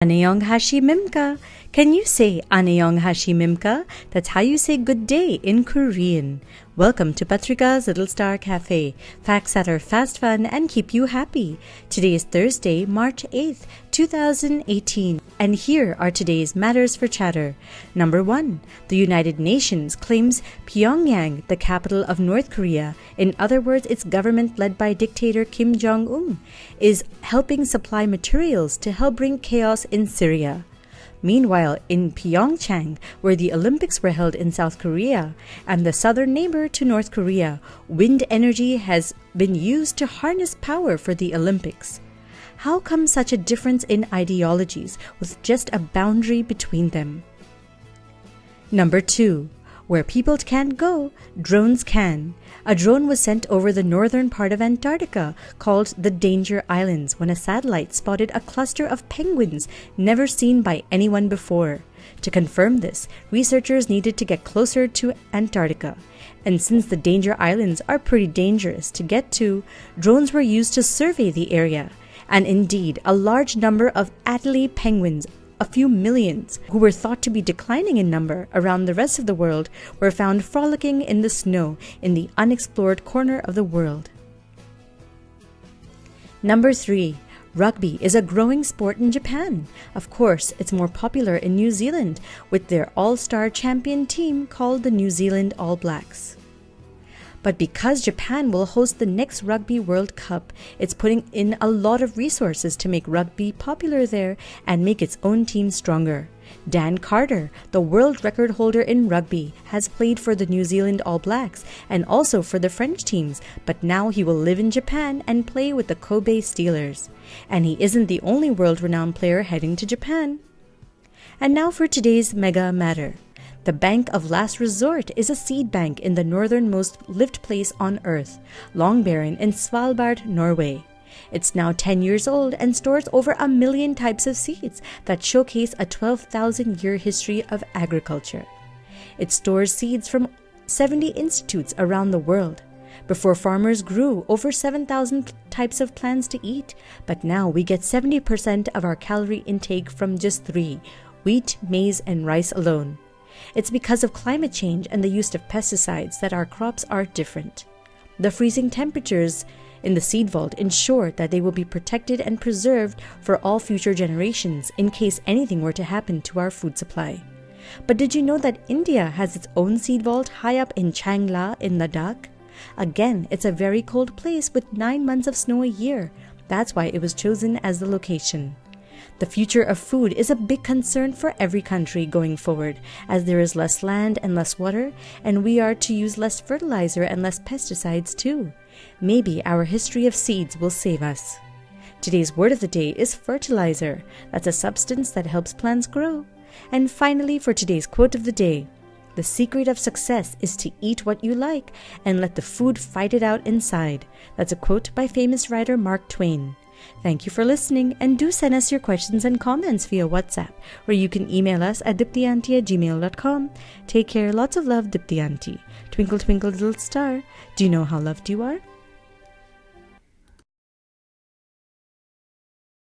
Annyeong Hashimimka. Can you say Annyeong Hashimimka? That's how you say good day in Korean. Welcome to Patrika's Little Star Cafe. Facts that are fast, fun, and keep you happy. Today is Thursday, March 8th, 2018. And here are today's matters for chatter. Number 1. The United Nations claims Pyongyang, the capital of North Korea, in other words, its government led by dictator Kim Jong-un, is helping supply materials to help bring chaos in Syria. Meanwhile, in Pyeongchang, where the Olympics were held in South Korea, and the southern neighbor to North Korea, wind energy has been used to harness power for the Olympics. How come such a difference in ideologies with just a boundary between them? Number 2. Where people can't go, drones can. A drone was sent over the northern part of Antarctica called the Danger Islands when a satellite spotted a cluster of penguins never seen by anyone before. To confirm this, researchers needed to get closer to Antarctica. And since the Danger Islands are pretty dangerous to get to, drones were used to survey the area. And indeed, a large number of Adélie penguins, a few millions, who were thought to be declining in number around the rest of the world, were found frolicking in the snow in the unexplored corner of the world. Number 3. Rugby is a growing sport in Japan. Of course, it's more popular in New Zealand, with their all-star champion team called the New Zealand All Blacks. But because Japan will host the next Rugby World Cup, it's putting in a lot of resources to make rugby popular there and make its own team stronger. Dan Carter, the world record holder in rugby, has played for the New Zealand All Blacks and also for the French teams, but now he will live in Japan and play with the Kobe Steelers. And he isn't the only world-renowned player heading to Japan. And now for today's mega matter. The Bank of Last Resort is a seed bank in the northernmost lived place on Earth, Longyearbyen in Svalbard, Norway. It's now 10 years old and stores over 1 million types of seeds that showcase a 12,000-year history of agriculture. It stores seeds from 70 institutes around the world. Before, farmers grew over 7,000 types of plants to eat, but now we get 70% of our calorie intake from just 3: wheat, maize, and rice alone. It's because of climate change and the use of pesticides that our crops are different. The freezing temperatures in the seed vault ensure that they will be protected and preserved for all future generations in case anything were to happen to our food supply. But did you know that India has its own seed vault high up in Changla in Ladakh? Again, it's a very cold place with 9 months of snow a year. That's why it was chosen as the location. The future of food is a big concern for every country going forward, as there is less land and less water, and we are to use less fertilizer and less pesticides too. Maybe our history of seeds will save us. Today's word of the day is fertilizer. That's a substance that helps plants grow. And finally, for today's quote of the day, the secret of success is to eat what you like and let the food fight it out inside. That's a quote by famous writer Mark Twain. Thank you for listening, and do send us your questions and comments via WhatsApp, or you can email us at diptyanti@gmail.com. Take care, lots of love, Dipti Auntie. Twinkle, twinkle, little star. Do you know how loved you are?